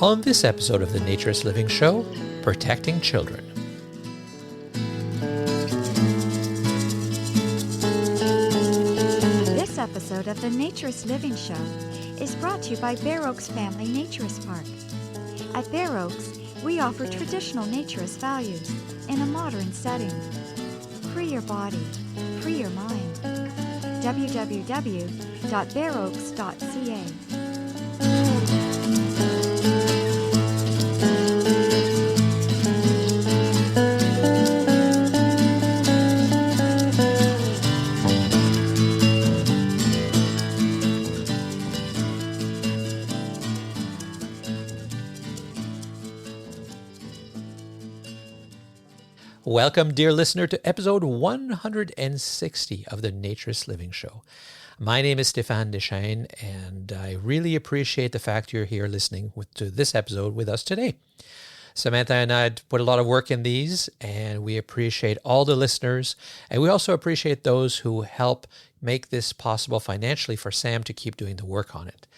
On this episode of the Naturist Living Show, Protecting Children. This episode of the Naturist Living Show is brought to you by Bare Oaks Family Naturist Park. At Bare Oaks, we offer traditional naturist values in a modern setting. Free your body, free your mind. www.bareoaks.ca. Welcome, dear listener, to episode 160 of the Naturist Living Show. My name is Stéphane Deschênes, and I really appreciate the fact you're here listening to this episode with us today. Samantha and I put a lot of work in these, and we appreciate all the listeners, and we also appreciate those who help make this possible financially for Sam to keep doing the work on it.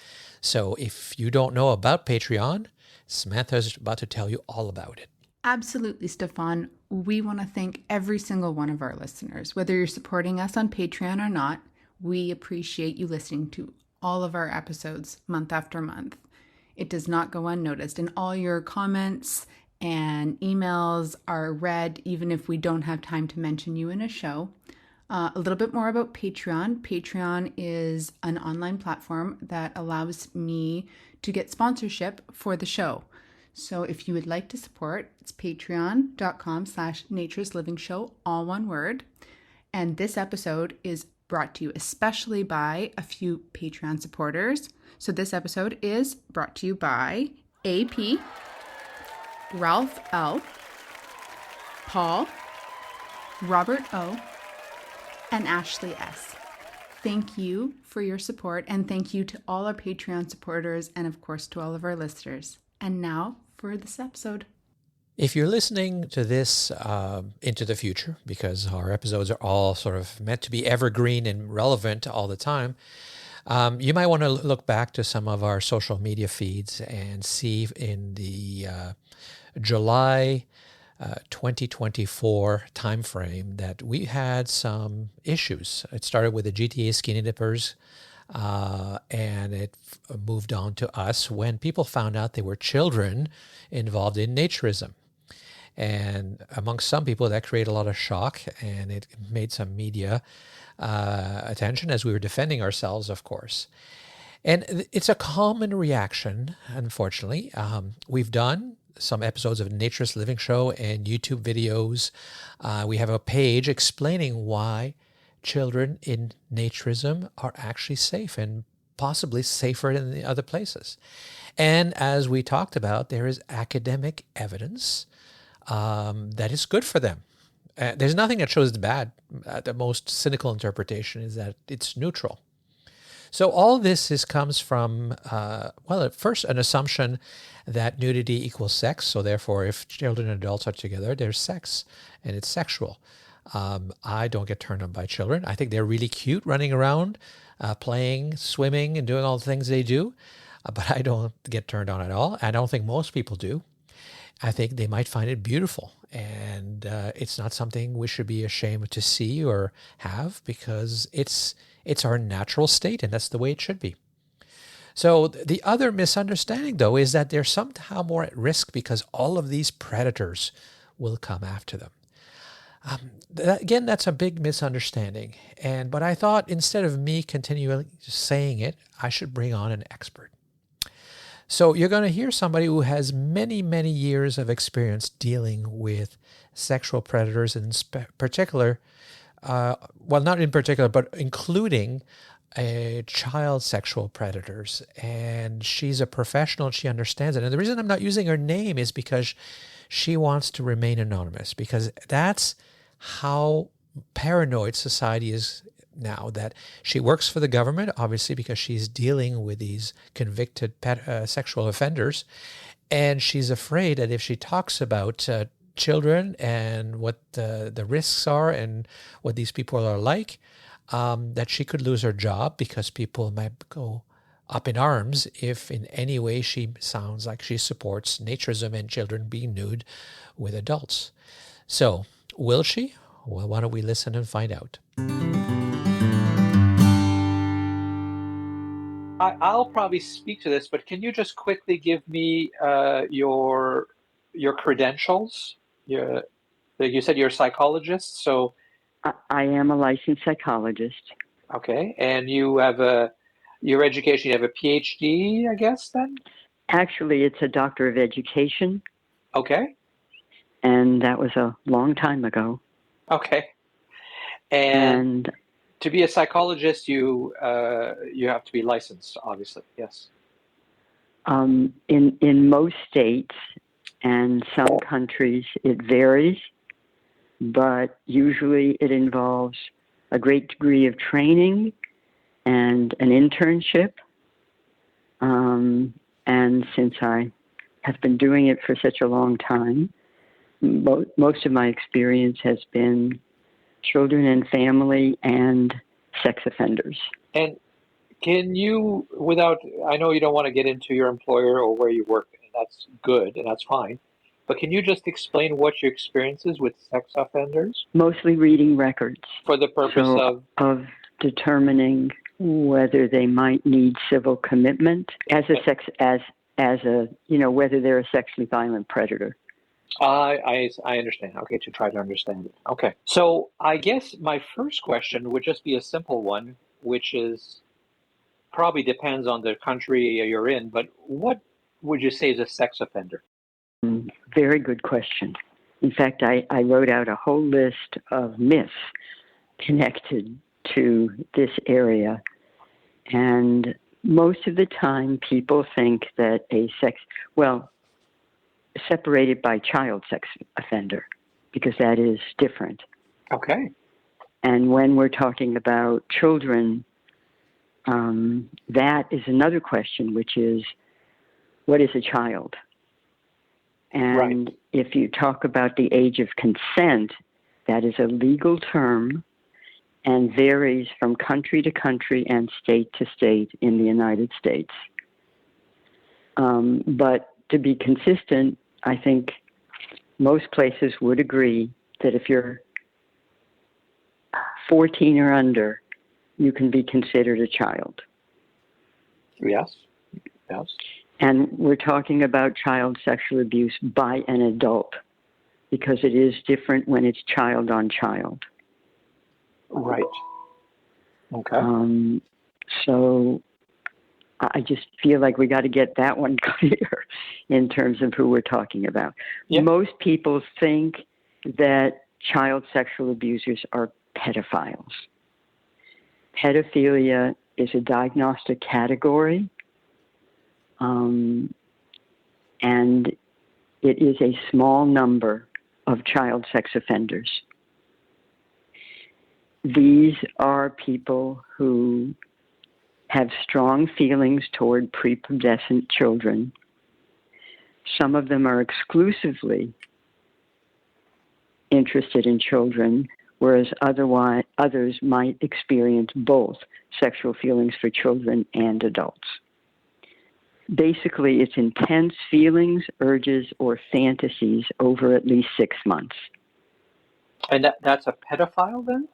So if you don't know about Patreon, Samantha is about to tell you all about it. Absolutely, Stefan. We want to thank every single one of our listeners. Whether you're supporting us on Patreon or not, we appreciate you listening to all of our episodes month after month. It does not go unnoticed, and all your comments and emails are read even if we don't have time to mention you in a show. A little bit more about Patreon. Patreon is an online platform that allows me to get sponsorship for the show. So if you would like to support, it's patreon.com/naturistliving-show, all one word. And this episode is brought to you especially by a few Patreon supporters. So this episode is brought to you by AP, Ralph L, Paul, Robert O, and Ashley S. Thank you for your support, and thank you to all our Patreon supporters and, of course, to all of our listeners. And now for this episode. If you're listening to this into the future, because our episodes are all sort of meant to be evergreen and relevant all the time, you might want to look back to some of our social media feeds and see in the July 2024 timeframe that we had some issues. It started with the GTA skinny dippers, and it moved on to us when people found out there were children involved in naturism. And amongst some people, that created a lot of shock, and it made some media attention as we were defending ourselves, of course. And it's a common reaction, unfortunately. We've done some episodes of Naturist Living Show and YouTube videos. We have a page explaining why children in naturism are actually safe and possibly safer than the other places. And as we talked about, there is academic evidence that is good for them. There's nothing that shows it's bad. The most cynical interpretation is that it's neutral. So all this comes from, at first, an assumption that nudity equals sex. So therefore, if children and adults are together, there's sex and it's sexual. I don't get turned on by children. I think they're really cute running around, playing, swimming, and doing all the things they do. But I don't get turned on at all. I don't think most people do. I think they might find it beautiful. And it's not something we should be ashamed to see or have, because it's our natural state, and that's the way it should be. So the other misunderstanding, though, is that they're somehow more at risk because all of these predators will come after them. Again, that's a big misunderstanding. But I thought instead of me continually saying it, I should bring on an expert. So you're going to hear somebody who has many, many years of experience dealing with sexual predators, and in particular, not in particular, but including child sexual predators. And she's a professional, she understands it. And the reason I'm not using her name is because she wants to remain anonymous, because that's how paranoid society is now, that she works for the government, obviously, because she's dealing with these convicted sexual offenders. And she's afraid that if she talks about children and what the risks are and what these people are like, that she could lose her job because people might go up in arms if in any way she sounds like she supports naturism and children being nude with adults. So, will she? Well, why don't we listen and find out? I'll probably speak to this, but can you just quickly give me your credentials? You said you're a psychologist, so I am a licensed psychologist. okay, and you have your education. You have a PhD, I guess. Then Actually, it's a doctor of education, okay, and that was a long time ago. okay, and to be a psychologist, you have to be licensed, obviously. Yes. In most states and some countries, it varies, but usually it involves a great degree of training and an internship. And since I have been doing it for such a long time, most of my experience has been children and family and sex offenders. And can you, I know you don't want to get into your employer or where you work, and that's good, and that's fine, but can you just explain what your experience is with sex offenders? Mostly reading records. For the purpose of determining whether they might need civil commitment as whether they're a sexually violent predator. I understand. Okay, to try to understand it. Okay. So I guess my first question would just be a simple one, which is probably depends on the country you're in, but what would you say is a sex offender? Very good question. In fact, I wrote out a whole list of myths connected to this area. And most of the time, people think that separated by child sex offender, because that is different. Okay. And when we're talking about children, that is another question, which is, what is a child? And if you talk about the age of consent, that is a legal term and varies from country to country and state to state in the United States. But to be consistent, I think most places would agree that if you're 14 or under, you can be considered a child. Yes. Yes. And we're talking about child sexual abuse by an adult, because it is different when it's child on child. Right. Okay. So I just feel like we got to get that one clear in terms of who we're talking about. Yeah. Most people think that child sexual abusers are pedophiles. Pedophilia is a diagnostic category, and it is a small number of child sex offenders. These are people who have strong feelings toward prepubescent children. Some of them are exclusively interested in children, whereas others might experience both sexual feelings for children and adults. Basically, it's intense feelings, urges, or fantasies over at least 6 months. And that's a pedophile then?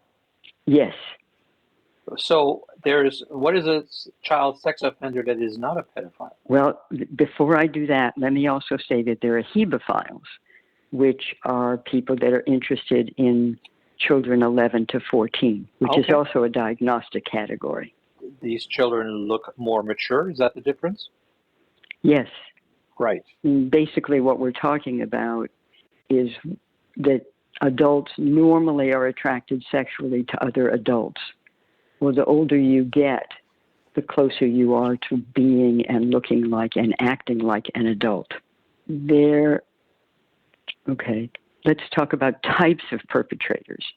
Yes. So what is a child sex offender that is not a pedophile? Well, before I do that, let me also say that there are hebephiles, which are people that are interested in children 11 to 14, which is also a diagnostic category. These children look more mature. Is that the difference? Yes. Right. Basically, what we're talking about is that adults normally are attracted sexually to other adults. Well, the older you get, the closer you are to being and looking like and acting like an adult. Let's talk about types of perpetrators,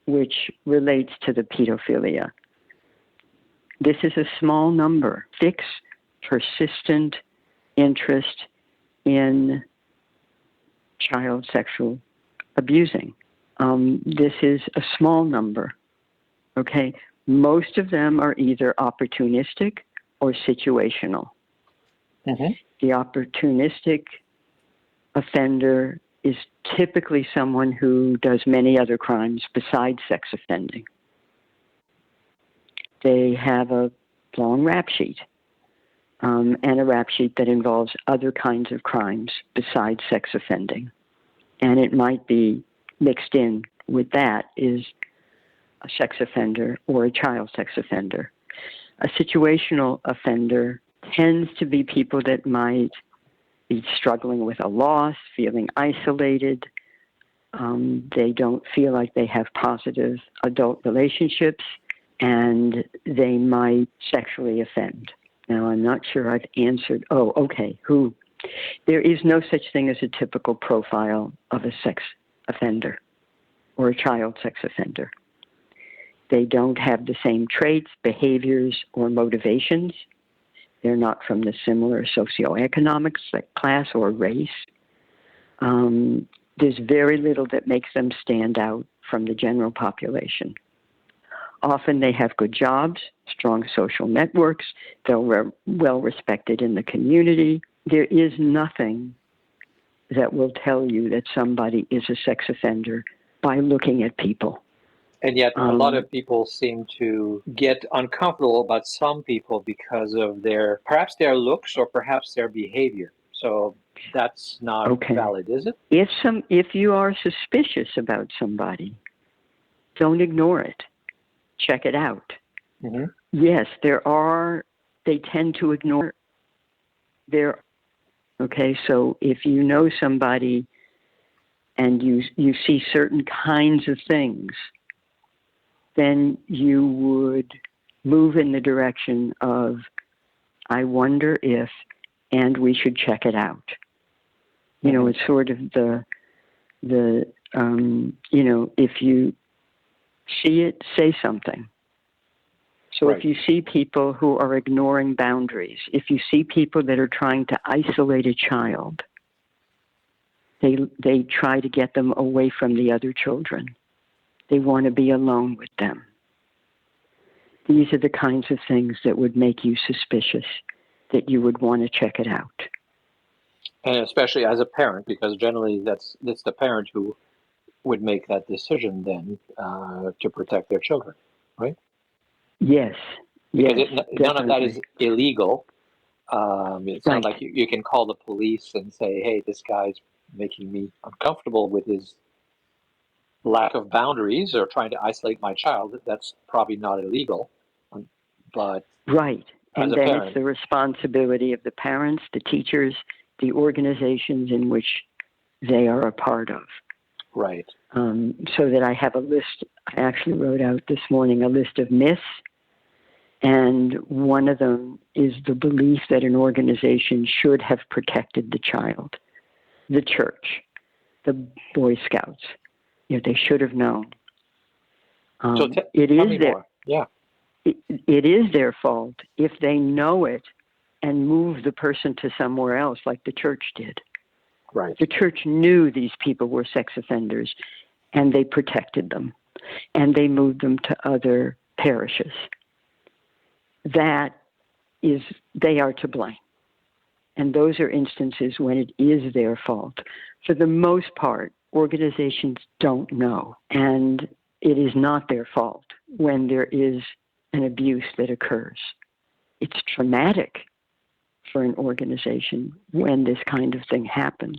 which relates to the pedophilia. This is a small number, fixed, persistent interest in child sexual abusing. This is a small number, okay? Most of them are either opportunistic or situational. Mm-hmm. The opportunistic offender is typically someone who does many other crimes besides sex offending. They have a long rap sheet, and a rap sheet that involves other kinds of crimes besides sex offending. And it might be mixed in with that is a sex offender or a child sex offender. A situational offender tends to be people that might be struggling with a loss, feeling isolated. They don't feel like they have positive adult relationships, and they might sexually offend. Now, I'm not sure I've answered. Oh, okay. Who? There is no such thing as a typical profile of a sex offender or a child sex offender. They don't have the same traits, behaviors, or motivations. They're not from the similar socioeconomic class or race. There's very little that makes them stand out from the general population. Often they have good jobs, strong social networks, they're well respected in the community. There is nothing that will tell you that somebody is a sex offender by looking at people. And yet a lot of people seem to get uncomfortable about some people because of perhaps their looks or perhaps their behavior. So that's not valid, is it? If you are suspicious about somebody, don't ignore it. Check it out. Mm-hmm. Yes, they tend to ignore so if you know somebody and you see certain kinds of things, then you would move in the direction of, I wonder if, and we should check it out. You know, it's sort of if you see it, say something. So right. If you see people who are ignoring boundaries, if you see people that are trying to isolate a child, they try to get them away from the other children. They want to be alone with them. These are the kinds of things that would make you suspicious, that you would want to check it out. And especially as a parent, because generally that's the parent who would make that decision then to protect their children, right? Yes. Because none of that definitely. is illegal. It's right. not like you can call the police and say, hey, this guy's making me uncomfortable with his lack of boundaries or trying to isolate my child. That's probably not illegal. But right. And then parent, it's the responsibility of the parents, the teachers, the organizations in which they are a part of. Right. So that I have a list. I actually wrote out this morning a list of myths. And one of them is the belief that an organization should have protected the child. The church, the Boy Scouts, they should have known. So tell me more. Yeah. It is their fault if they know it and move the person to somewhere else like the church did. Right. The church knew these people were sex offenders and they protected them and they moved them to other parishes. They are to blame. And those are instances when it is their fault. For the most part, organizations don't know, and it is not their fault when there is an abuse that occurs. It's traumatic for an organization when this kind of thing happens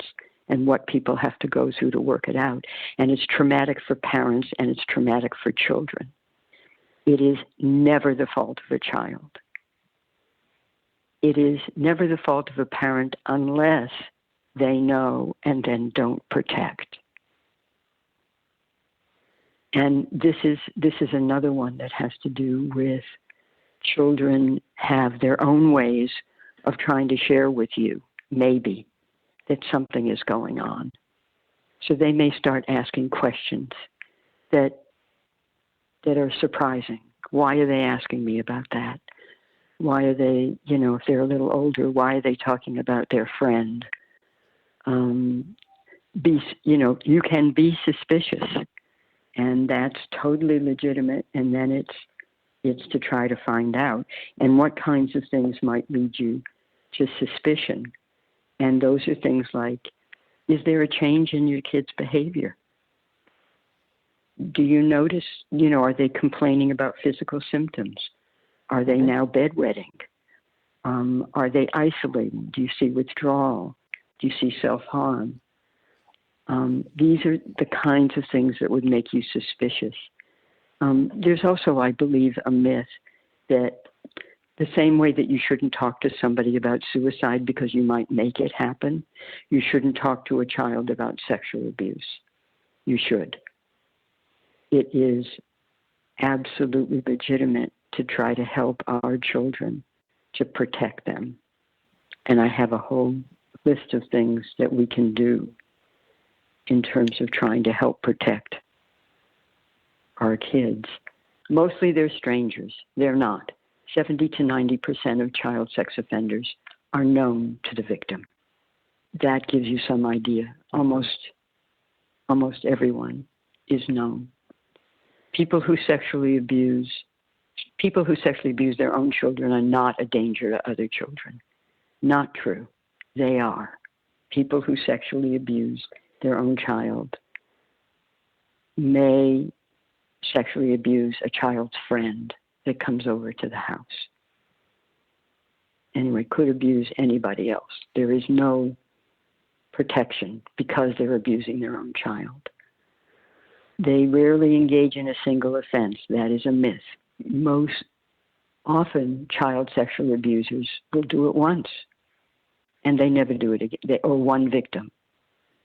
and what people have to go through to work it out. And it's traumatic for parents and it's traumatic for children. It is never the fault of a child. It is never the fault of a parent unless they know and then don't protect. And this is another one that has to do with children have their own ways of trying to share with you, maybe, that something is going on. So they may start asking questions that are surprising. Why are they asking me about that? Why are they, if they're a little older, why are they talking about their friend? You can be suspicious, and that's totally legitimate. And then It's to try to find out. And what kinds of things might lead you to suspicion? And those are things like, is there a change in your kid's behavior? Do you notice, are they complaining about physical symptoms? Are they now bedwetting? Are they isolating? Do you see withdrawal? Do you see self-harm? These are the kinds of things that would make you suspicious. There's also, I believe, a myth that the same way that you shouldn't talk to somebody about suicide because you might make it happen, you shouldn't talk to a child about sexual abuse. You should. It is absolutely legitimate to try to help our children, to protect them. And I have a whole list of things that we can do in terms of trying to help protect our kids. Mostly they're strangers. They're not. 70 to 90% of child sex offenders are known to the victim. That gives you some idea. Almost everyone is known. People who sexually abuse their own children are not a danger to other children. Not true. They are. People who sexually abuse their own child may sexually abuse a child's friend that comes over to the house. Anyway, could abuse anybody else. There is no protection because they're abusing their own child. They rarely engage in a single offense. That is a myth. Most often, child sexual abusers will do it once, and they never do it again, or one victim,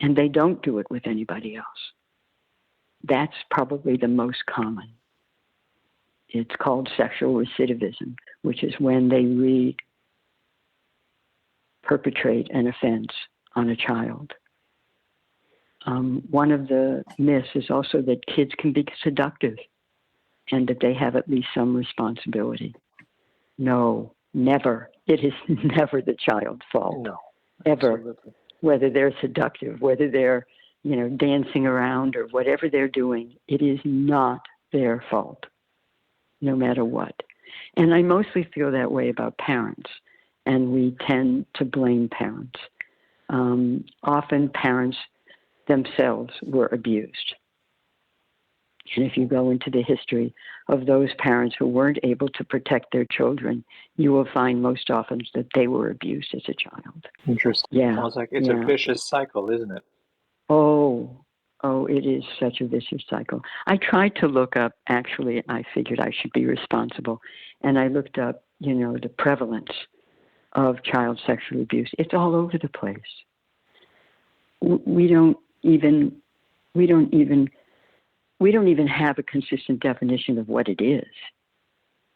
and they don't do it with anybody else. That's probably the most common. It's called sexual recidivism, which is when they perpetrate an offense on a child. One of the myths is also that kids can be seductive and that they have at least some responsibility. No, never. It is never the child's fault. No, ever. Absolutely. Whether they're seductive, whether they're, dancing around or whatever they're doing, it is not their fault, no matter what. And I mostly feel that way about parents, and we tend to blame parents. Often parents themselves were abused. And if you go into the history of those parents who weren't able to protect their children, you will find most often that they were abused as a child. Interesting. Yeah. Sounds like it's a vicious cycle, isn't it? Oh, it is such a vicious cycle. I tried to look up, actually, I figured I should be responsible, and I looked up, the prevalence of child sexual abuse. It's all over the place. We don't even have a consistent definition of what it is.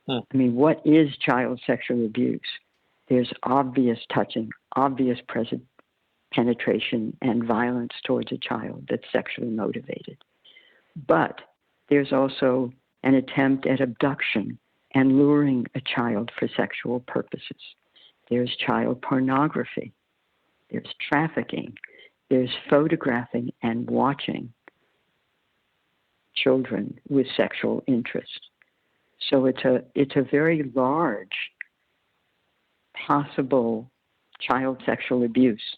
I mean, what is child sexual abuse? There's obvious touching, obvious penetration and violence towards a child that's sexually motivated. But there's also an attempt at abduction and luring a child for sexual purposes. There's child pornography. There's trafficking. There's photographing and watching children with sexual interest. So it's a very large possible child sexual abuse.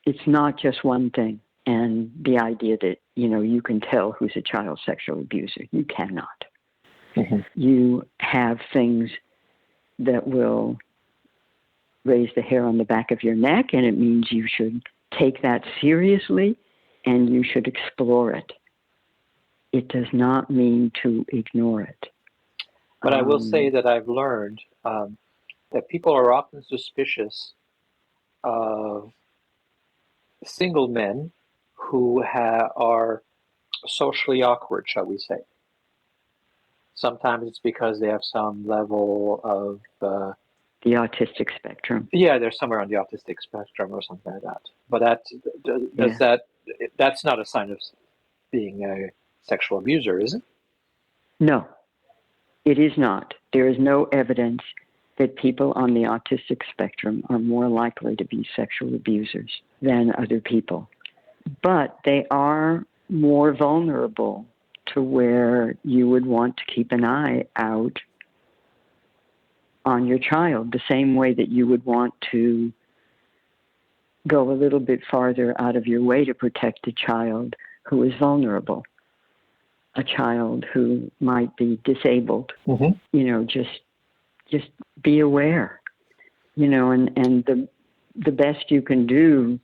It's not just one thing. And the idea that, you can tell who's a child sexual abuser. You cannot. Mm-hmm. You have things that will raise the hair on the back of your neck, and it means you should take that seriously and you should explore it. It does not mean to ignore it. But I will say that I've learned that people are often suspicious of single men who are socially awkward, shall we say. Sometimes it's because they have some level of... the autistic spectrum. Yeah, they're somewhere on the autistic spectrum or something like that. But that's not a sign of being a sexual abuser, is it? No, it is not. There is no evidence that people on the autistic spectrum are more likely to be sexual abusers than other people. But they are more vulnerable to where you would want to keep an eye out on your child, the same way that you would want to go a little bit farther out of your way to protect a child who is vulnerable, a child who might be disabled. Just be aware, and the best you can do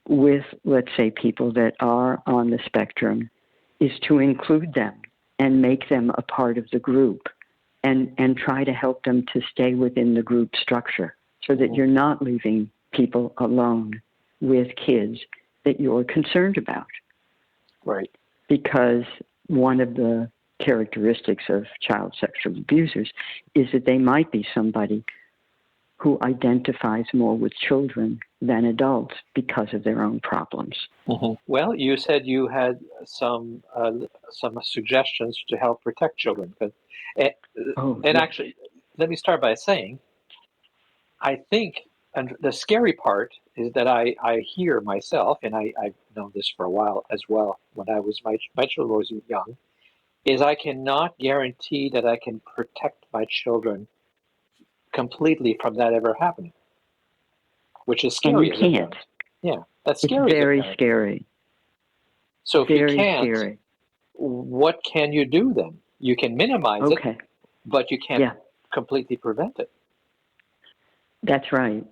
with, let's say, people that are on the spectrum is to include them and make them a part of the group and try to help them to stay within the group structure so that you're not leaving people alone with kids that you're concerned about. Right. Because one of the characteristics of child sexual abusers is that they might be somebody who identifies more with children than adults because of their own problems. Well, you said you had some suggestions to help protect children. Actually, let me start by saying, I think, and the scary part is that I hear myself, and I've known this for a while as well, when my children was young, is I cannot guarantee that I can protect my children completely from that ever happening, which is scary. And you can't. Yeah, that's scary. It's very scary. So if very you can't, scary. What can you do then? You can minimize it, but you can't completely prevent it. That's right.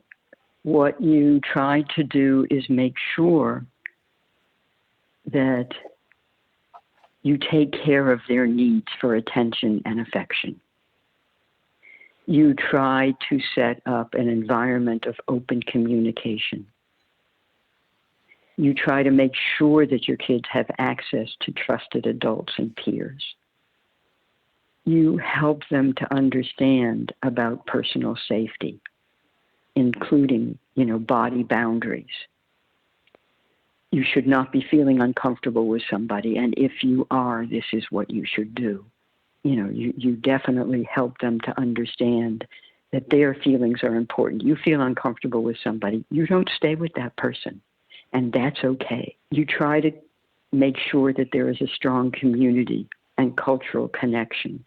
What you try to do is make sure that you take care of their needs for attention and affection. You try to set up an environment of open communication. You try to make sure that your kids have access to trusted adults and peers. You help them to understand about personal safety, including, body boundaries. You should not be feeling uncomfortable with somebody, and if you are, this is what you should do. You definitely help them to understand that their feelings are important. You feel uncomfortable with somebody, you don't stay with that person, and that's okay. You try to make sure that there is a strong community and cultural connection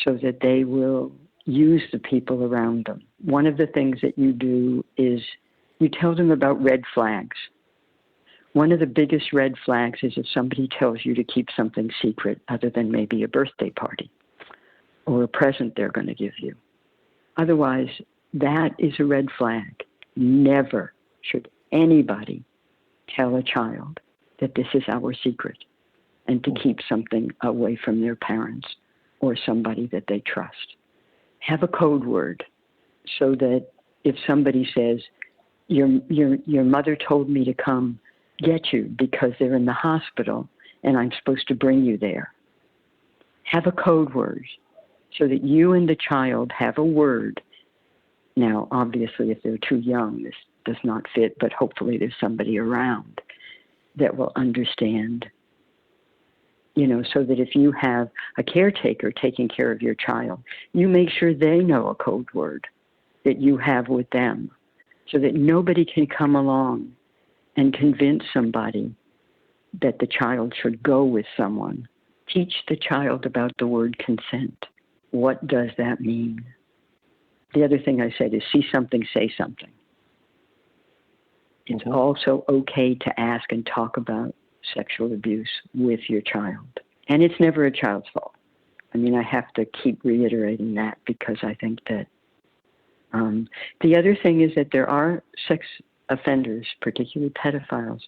so that they will use the people around them. One of the things that you do is you tell them about red flags. One of the biggest red flags is if somebody tells you to keep something secret other than maybe a birthday party or a present they're going to give you. Otherwise, that is a red flag. Never should anybody tell a child that this is our secret and to keep something away from their parents or somebody that they trust. Have a code word so that if somebody says, your mother told me to come get you because they're in the hospital and I'm supposed to bring you there. Have a code word so that you and the child have a word. Now, obviously, if they're too young, this does not fit, but hopefully there's somebody around that will understand, so that if you have a caretaker taking care of your child, you make sure they know a code word that you have with them so that nobody can come along and convince somebody that the child should go with someone. Teach the child about the word consent. What does that mean? The other thing I said is see something, say something. It's also okay to ask and talk about sexual abuse with your child. And it's never a child's fault. I mean, I have to keep reiterating that because I think that the other thing is that there are sex offenders, particularly pedophiles,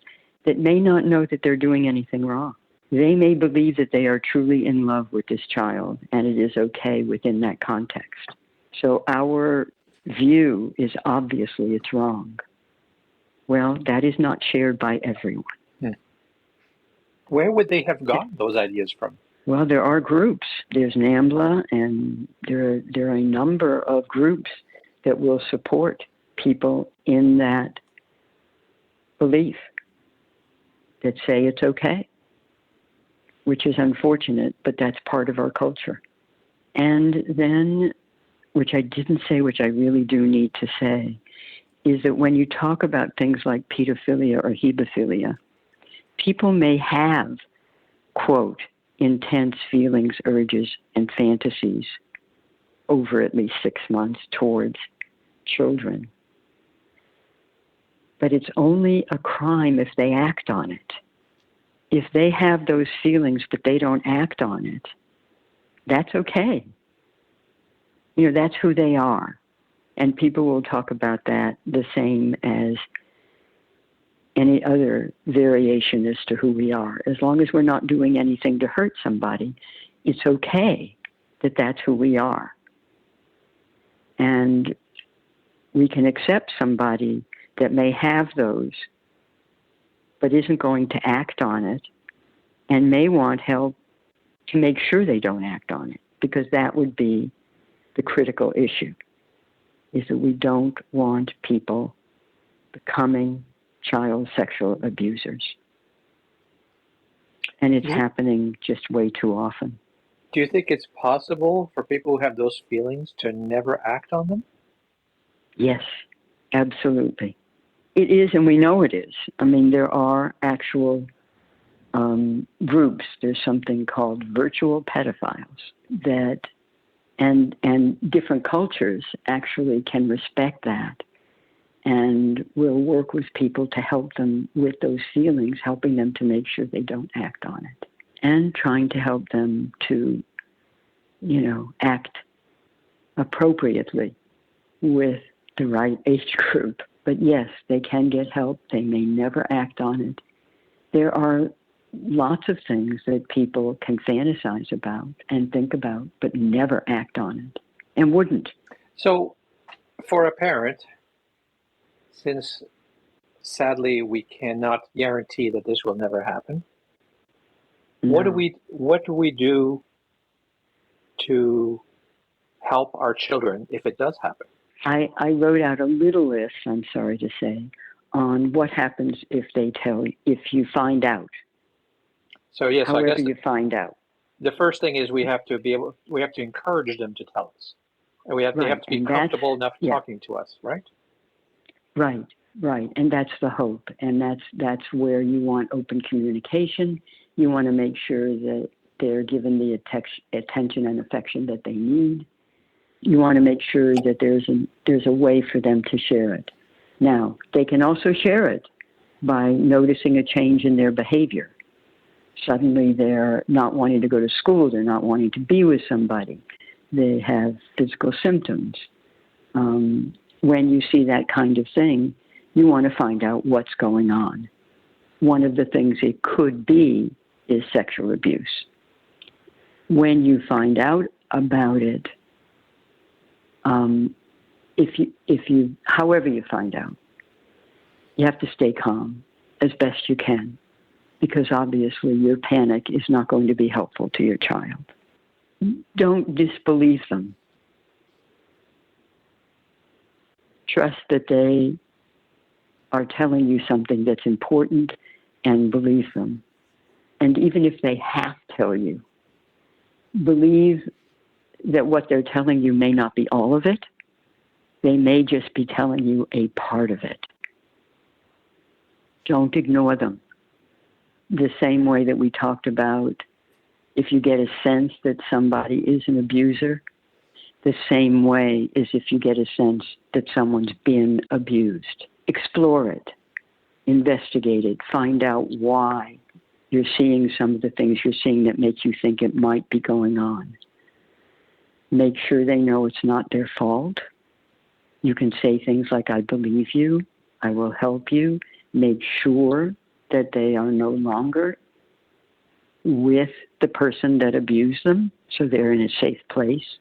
that may not know that they're doing anything wrong. They may believe that they are truly in love with this child, and it is okay within that context. So our view is obviously it's wrong. Well, that is not shared by everyone. Where would they have gotten those ideas from? Well, there are groups. There's NAMBLA, and there are a number of groups that will support people in that belief that say it's okay, which is unfortunate, but that's part of our culture. And then, which I didn't say, which I really do need to say, is that when you talk about things like pedophilia or hebephilia, people may have, quote, intense feelings, urges, and fantasies over at least 6 months towards children. But it's only a crime if they act on it. If they have those feelings but they don't act on it, that's okay. That's who they are. And people will talk about that the same as any other variation as to who we are. As long as we're not doing anything to hurt somebody, it's okay that that's who we are. And we can accept somebody that may have those, but isn't going to act on it, and may want help to make sure they don't act on it, because that would be the critical issue, is that we don't want people becoming child sexual abusers. And it's happening just way too often. Do you think it's possible for people who have those feelings to never act on them? Yes, absolutely. It is, and we know it is. I mean, there are actual groups. There's something called virtual pedophiles that, and different cultures actually can respect that and will work with people to help them with those feelings, helping them to make sure they don't act on it, and trying to help them to, act appropriately with the right age group. But yes, they can get help. They may never act on it. There are lots of things that people can fantasize about and think about, but never act on it, and wouldn't. So for a parent, since sadly we cannot guarantee that this will never happen, No. what do we do to help our children if it does happen? I wrote out a little list, I'm sorry to say, on what happens if you find out. So yes, However I guess you find out. the first thing is we have to encourage them to tell us. And they have to be comfortable enough talking to us, right? Right. And that's the hope. And that's where you want open communication. You want to make sure that they're given the attention and affection that they need. You want to make sure that there's a way for them to share it. Now, they can also share it by noticing a change in their behavior. Suddenly they're not wanting to go to school, they're not wanting to be with somebody, they have physical symptoms. When you see that kind of thing, you want to find out what's going on. One of the things it could be is sexual abuse. When you find out about it, however you find out, you have to stay calm as best you can, because obviously your panic is not going to be helpful to your child. Don't disbelieve them. Trust that they are telling you something that's important, and believe them. And even if they half tell you, believe that what they're telling you may not be all of it. They may just be telling you a part of it. Don't ignore them. The same way that we talked about, if you get a sense that somebody is an abuser, the same way is if you get a sense that someone's been abused. Explore it, investigate it, find out why you're seeing some of the things you're seeing that make you think it might be going on. Make sure they know it's not their fault. You can say things like, I believe you, I will help you. Make sure that they are no longer with the person that abused them, so they're in a safe place.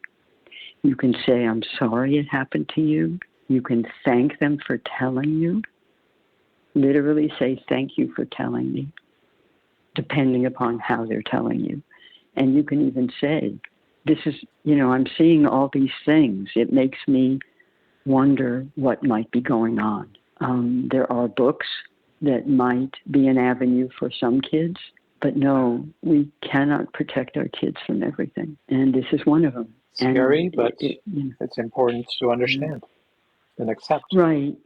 You can say, I'm sorry it happened to you. You can thank them for telling you. Literally say, thank you for telling me, depending upon how they're telling you. And you can even say, this is, I'm seeing all these things. It makes me wonder what might be going on. There are books that might be an avenue for some kids, but no, we cannot protect our kids from everything. And this is one of them. Scary, but it's important to understand and accept. Right.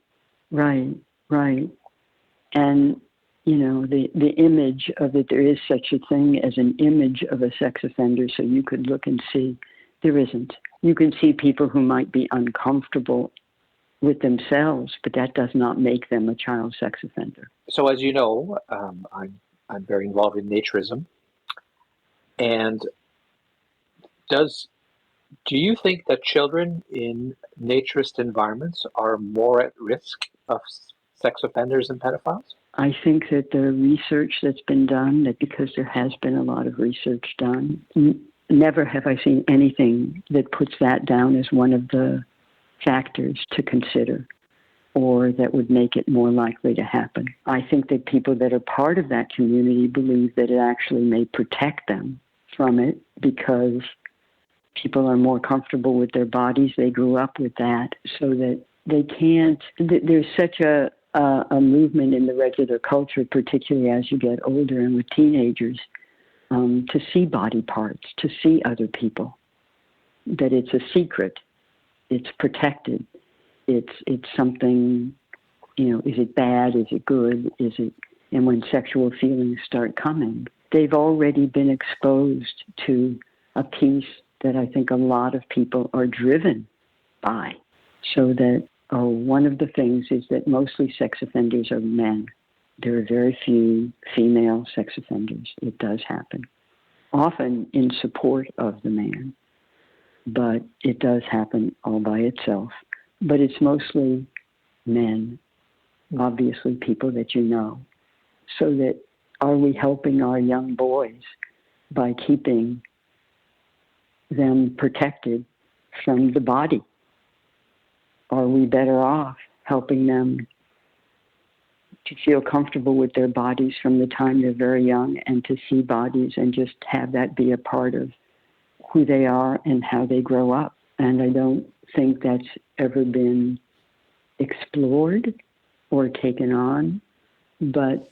And, the image of it. There is such a thing as an image of a sex offender, so you could look and see. There isn't. You can see people who might be uncomfortable with themselves, but that does not make them a child sex offender. So as you know, I'm very involved in naturism. And do you think that children in naturist environments are more at risk of sex offenders and pedophiles? I think that the research that's been done, that because there has been a lot of research done, never have I seen anything that puts that down as one of the factors to consider or that would make it more likely to happen. I think that people that are part of that community believe that it actually may protect them from it because people are more comfortable with their bodies. They grew up with that, so that they can't. There's such a movement in the regular culture, particularly as you get older and with teenagers, to see body parts, to see other people, that it's a secret, it's protected, it's something, is it bad, is it good, and when sexual feelings start coming, they've already been exposed to a piece that I think a lot of people are driven by. So that, one of the things is that mostly sex offenders are men. There are very few female sex offenders. It does happen, often in support of the man, but it does happen all by itself. But it's mostly men, obviously people that you know. So that, are we helping our young boys by keeping them protected from the body? Are we better off helping them to feel comfortable with their bodies from the time they're very young and to see bodies and just have that be a part of who they are and how they grow up? And I don't think that's ever been explored or taken on. But,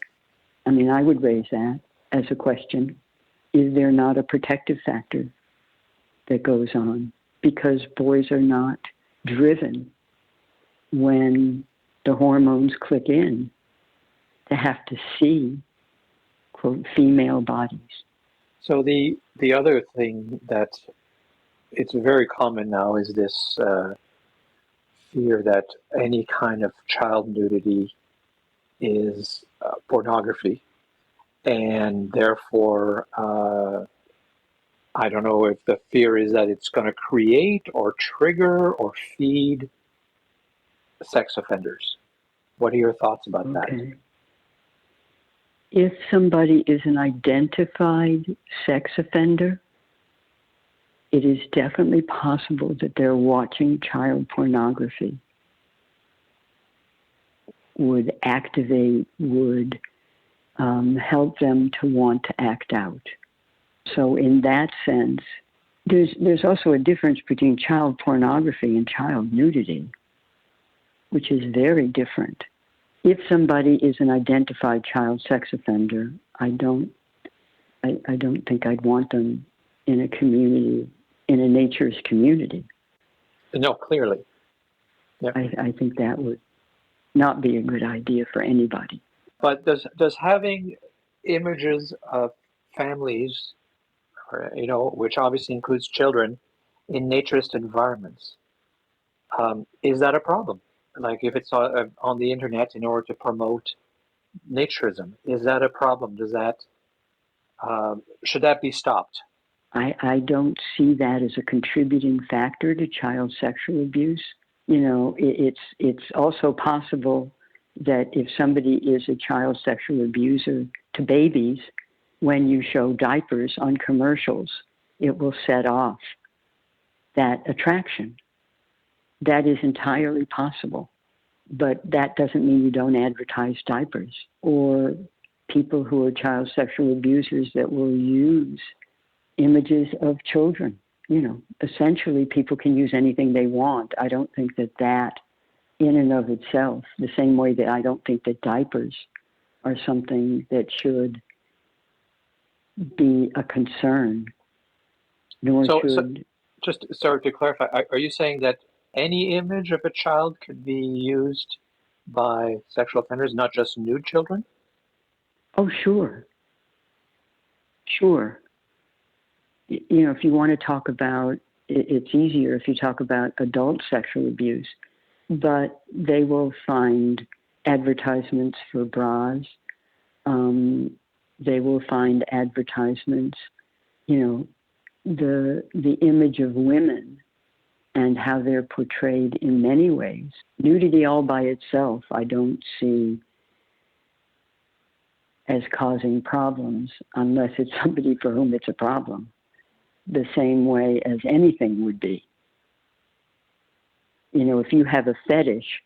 I would raise that as a question. Is there not a protective factor that goes on? Because boys are not driven when the hormones click in to have to see, quote, female bodies. So the other thing that it's very common now is this fear that any kind of child nudity is pornography, and therefore I don't know if the fear is that it's going to create or trigger or feed sex offenders. What are your thoughts about that? If somebody is an identified sex offender, it is definitely possible that they're watching child pornography would activate, would help them to want to act out. So in that sense, there's also a difference between child pornography and child nudity, which is very different. If somebody is an identified child sex offender, I don't think I'd want them in a community, in a naturist community. No, clearly. Yep. I think that would not be a good idea for anybody. But does having images of families, which obviously includes children, in naturist environments, is that a problem? Like if it's on the internet in order to promote naturism, is that a problem? Does that should that be stopped? I don't see that as a contributing factor to child sexual abuse. It's also possible that if somebody is a child sexual abuser to babies, when you show diapers on commercials, it will set off that attraction. That is entirely possible, but that doesn't mean you don't advertise diapers. Or people who are child sexual abusers that will use images of children. Essentially people can use anything they want. I don't think that in and of itself, the same way that I don't think that diapers are something that should be a concern, nor should... So just sorry to clarify, are you saying that any image of a child could be used by sexual offenders, not just nude children? Oh, sure. Sure. If you want to talk about, it's easier if you talk about adult sexual abuse, but they will find advertisements for bras. They will find advertisements, the image of women and how they're portrayed in many ways. Nudity all by itself, I don't see as causing problems unless it's somebody for whom it's a problem, the same way as anything would be. If you have a fetish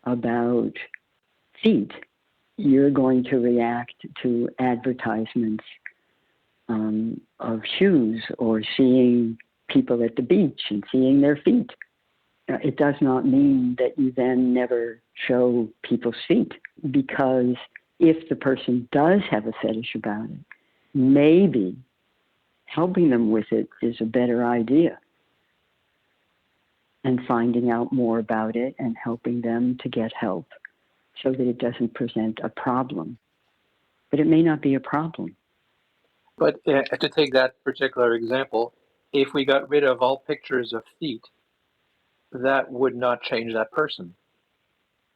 about feet, you're going to react to advertisements of shoes or seeing people at the beach and seeing their feet. It does not mean that you then never show people's feet, because if the person does have a fetish about it, maybe helping them with it is a better idea, and finding out more about it and helping them to get help so that it doesn't present a problem. But it may not be a problem. But to take that particular example, if we got rid of all pictures of feet, that would not change that person.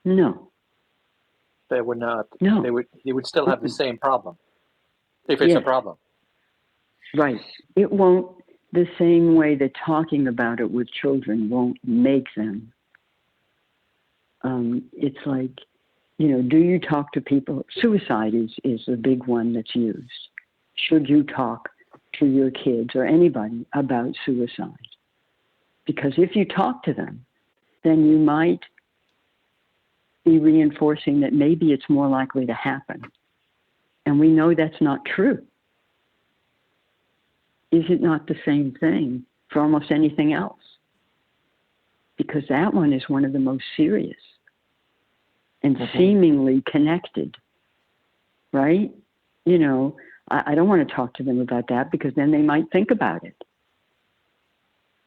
No. They would not. No. They would still have the same problem, if it's a problem. Right. It won't, the same way that talking about it with children won't make them. It's like, do you talk to people? Suicide is the big one that's used. Should you talk to your kids or anybody about suicide? Because if you talk to them, then you might be reinforcing that maybe it's more likely to happen. And we know that's not true. Is it not the same thing for almost anything else? Because that one is one of the most serious and seemingly connected, right? I don't want to talk to them about that, because then they might think about it.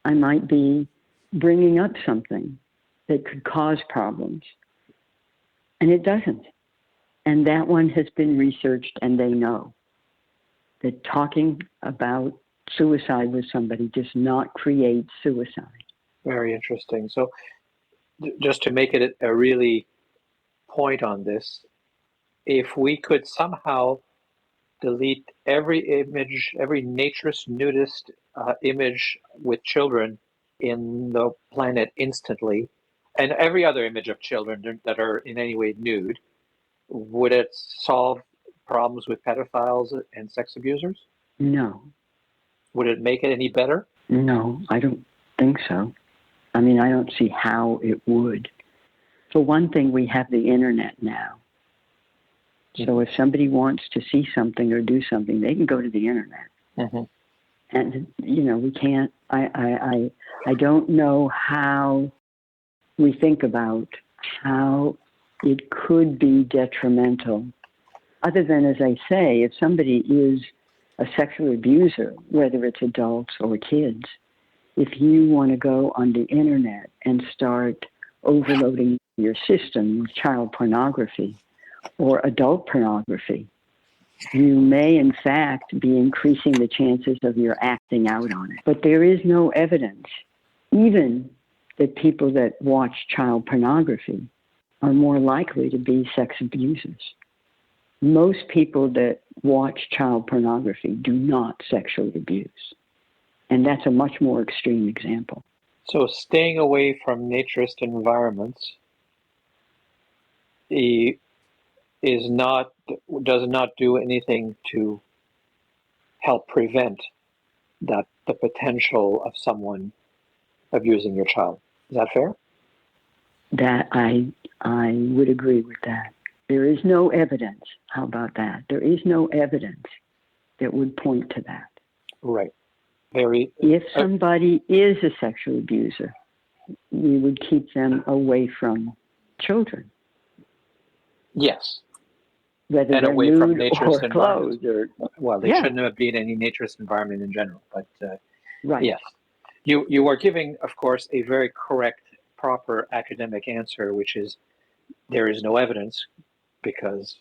I might be bringing up something that could cause problems, and it doesn't. And that one has been researched, and they know that talking about suicide with somebody does not create suicide. Very interesting. So just to make it a really point on this, if we could somehow delete every image, every naturist, nudist image with children in the planet instantly, and every other image of children that are in any way nude, would it solve problems with pedophiles and sex abusers? No. Would it make it any better? No, I don't think so. I don't see how it would. For one thing, we have the internet now. So if somebody wants to see something or do something, they can go to the internet. Mm-hmm. And, we can't, I don't know how we think about how it could be detrimental. Other than, as I say, if somebody is a sexual abuser, whether it's adults or kids, if you want to go on the internet and start overloading your system with child pornography or adult pornography, you may in fact be increasing the chances of your acting out on it. But there is no evidence, even that people that watch child pornography are more likely to be sex abusers. Most people that watch child pornography do not sexually abuse. And that's a much more extreme example. So staying away from naturist environments does not do anything to help prevent the potential of someone abusing your child. Is that fair? That I would agree with that. There is no evidence. How about that? There is no evidence that would point to that. Right. If somebody is a sexual abuser, we would keep them away from children. Yes. Whether and they're away nude from naturist or clothed. Well, they shouldn't have been any naturist environment in general, but right. Yes. You are giving, of course, a very correct, proper academic answer, which is there is no evidence, because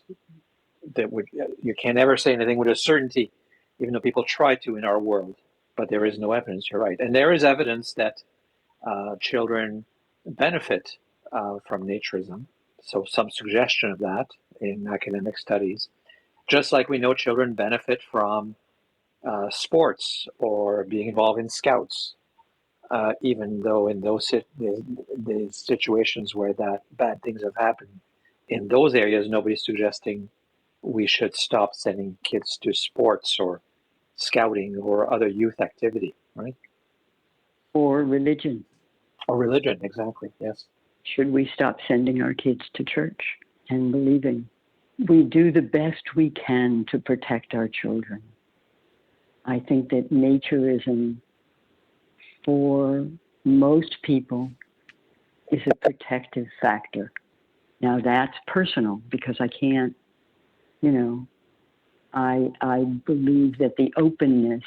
that would, you can't ever say anything with a certainty, even though people try to in our world, but there is no evidence. You're right. And there is evidence that children benefit from naturism. So some suggestion of that in academic studies, just like we know children benefit from sports or being involved in scouts, even though in those the situations where that bad things have happened, in those areas, nobody's suggesting we should stop sending kids to sports or scouting or other youth activity, right? Or religion. Or religion, exactly, yes. Should we stop sending our kids to church and believing? We do the best we can to protect our children. I think that naturism, for most people, is a protective factor. Now that's personal, because I can't, I believe that the openness,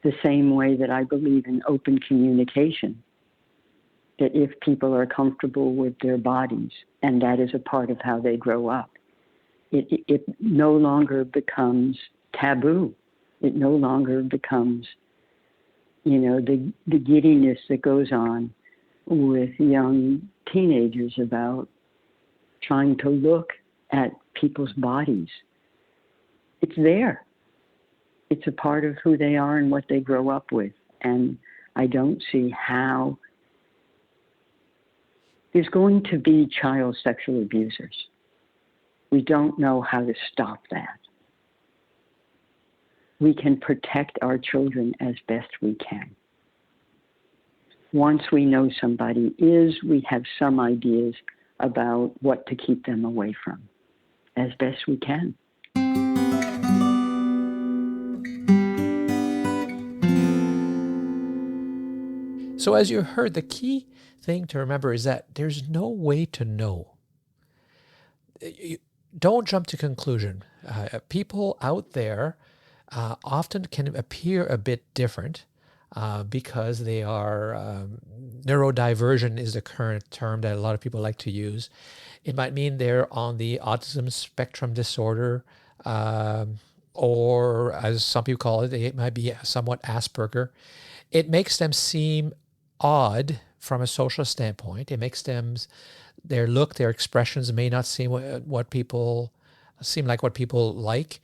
the same way that I believe in open communication, that if people are comfortable with their bodies, and that is a part of how they grow up, it no longer becomes taboo. It no longer becomes, the giddiness that goes on with young teenagers about trying to look at people's bodies. It's there. It's a part of who they are and what they grow up with. And I don't see how there's going to be child sexual abusers. We don't know how to stop that. We can protect our children as best we can. Once we know somebody is, we have some ideas about what to keep them away from as best we can. So as you heard, the key thing to remember is that there's no way to know. Don't jump to conclusion. People out there often can appear a bit different because they are, neurodivergent is the current term that a lot of people like to use. It might mean they're on the autism spectrum disorder, or as some people call it, it might be somewhat Asperger. It makes them seem odd from a social standpoint. It makes them, their look, their expressions may not seem what people like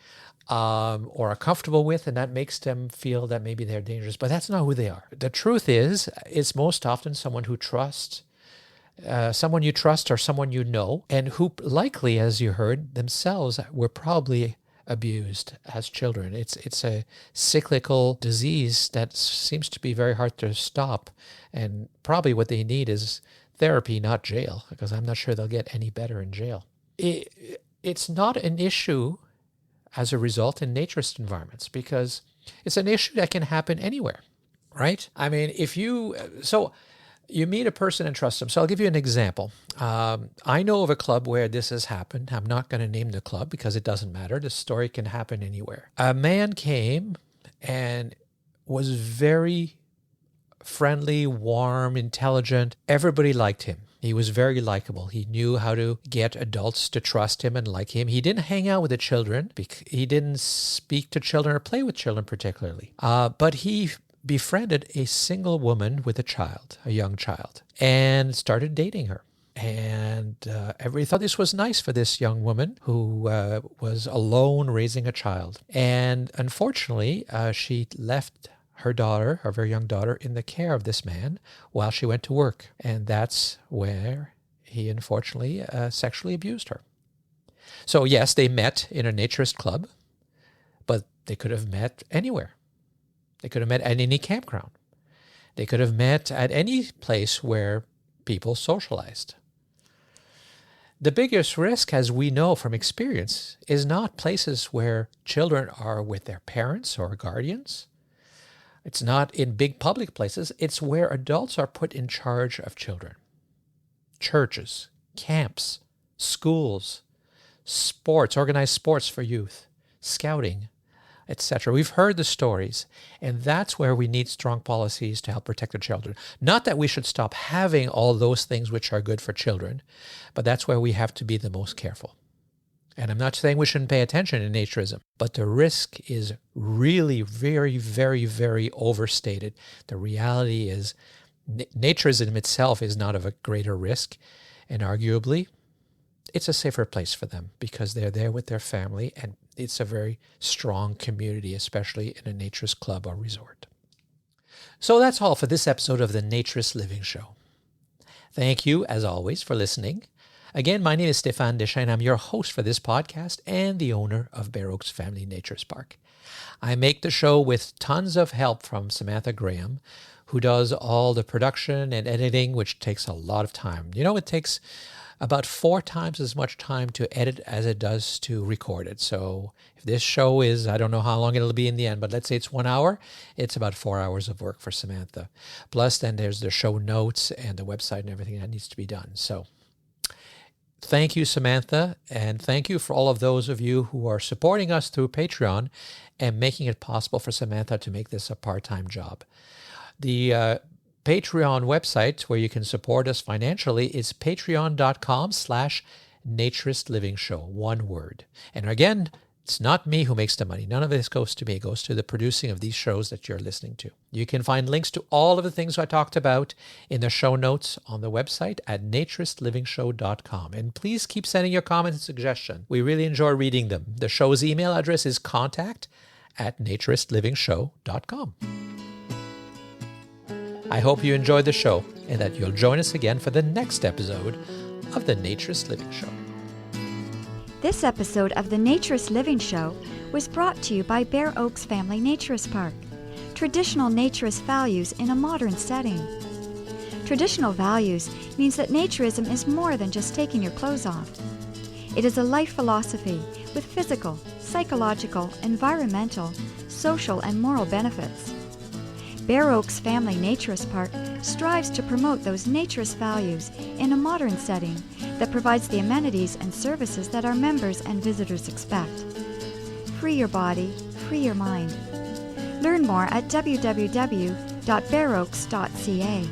or are comfortable with, and that makes them feel that maybe they're dangerous. But that's not who they are. The truth is, it's most often someone who trusts, someone you trust or someone you know, and who likely, as you heard, themselves were probably abused as children. It's a cyclical disease that seems to be very hard to stop, and probably what they need is therapy, not jail, because I'm not sure they'll get any better in jail. It's not an issue as a result in naturist environments, because it's an issue that can happen anywhere, right? I mean, so you meet a person and trust them. So I'll give you an example. I know of a club where this has happened. I'm not going to name the club because it doesn't matter. The story can happen anywhere. A man came and was very friendly, warm, intelligent. Everybody liked him. He was very likable. He knew how to get adults to trust him and like him. He didn't hang out with the children. He didn't speak to children or play with children particularly. But he befriended a single woman with a young child, and started dating her. And everybody thought this was nice for this young woman who was alone raising a child. And unfortunately, she left her daughter, her very young daughter, in the care of this man while she went to work. And that's where he unfortunately sexually abused her. So yes, they met in a naturist club, but they could have met anywhere. They could have met at any campground. They could have met at any place where people socialized. The biggest risk, as we know from experience, is not places where children are with their parents or guardians. It's not in big public places. It's where adults are put in charge of children. Churches, camps, schools, sports, organized sports for youth, scouting, etc. We've heard the stories, and that's where we need strong policies to help protect the children. Not that we should stop having all those things which are good for children, but that's where we have to be the most careful. And I'm not saying we shouldn't pay attention in naturism, but the risk is really very, very, very overstated. The reality is naturism itself is not of a greater risk, and arguably it's a safer place for them because they're there with their family, and it's a very strong community, especially in a naturist club or resort. So that's all for this episode of the Naturist Living Show. Thank you, as always, for listening. Again, my name is Stéphane Deschênes. I'm your host for this podcast and the owner of Bear Oaks Family Naturist Park. I make the show with tons of help from Samantha Graham, who does all the production and editing, which takes a lot of time. You know, it takes about 4 times as much time to edit as it does to record it. So if this show is, I don't know how long it'll be in the end, but let's say it's 1 hour, it's about 4 hours of work for Samantha. Plus, then there's the show notes and the website and everything that needs to be done. So thank you, Samantha, and thank you for all of those of you who are supporting us through Patreon and making it possible for Samantha to make this a part-time job. The Patreon website where you can support us financially is patreon.com/naturistlivingshow, one word. And again, it's not me who makes the money. None of this goes to me. It goes to the producing of these shows that you're listening to. You can find links to all of the things I talked about in the show notes on the website at naturistlivingshow.com. And please keep sending your comments and suggestions. We really enjoy reading them. The show's email address is contact@naturistlivingshow.com. I hope you enjoyed the show and that you'll join us again for the next episode of the Naturist Living Show. This episode of the Naturist Living Show was brought to you by Bear Oaks Family Naturist Park. Traditional naturist values in a modern setting. Traditional values means that naturism is more than just taking your clothes off. It is a life philosophy with physical, psychological, environmental, social, and moral benefits. Bear Oaks Family Naturist Park strives to promote those naturist values in a modern setting that provides the amenities and services that our members and visitors expect. Free your body, free your mind. Learn more at www.bearoaks.ca.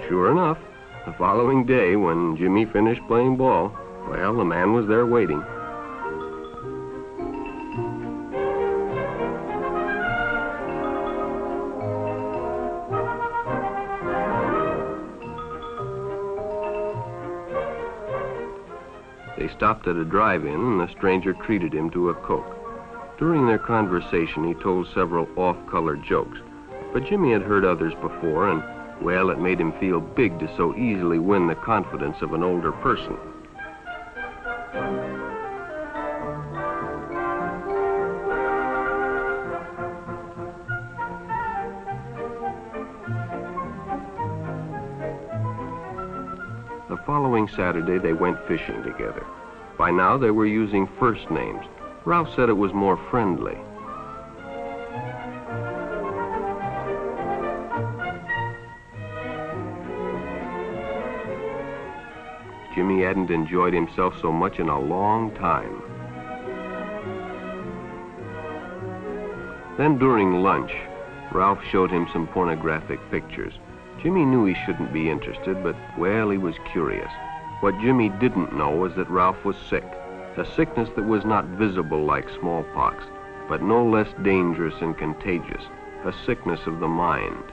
Sure enough, the following day when Jimmy finished playing ball, well, the man was there waiting. They stopped at a drive-in and the stranger treated him to a Coke. During their conversation, he told several off-color jokes, but Jimmy had heard others before and, well, it made him feel big to so easily win the confidence of an older person. The following Saturday, they went fishing together. By now, they were using first names. Ralph said it was more friendly. Jimmy hadn't enjoyed himself so much in a long time. Then during lunch, Ralph showed him some pornographic pictures. Jimmy knew he shouldn't be interested, but, well, he was curious. What Jimmy didn't know was that Ralph was sick. a sickness that was not visible like smallpox, but no less dangerous and contagious, a sickness of the mind.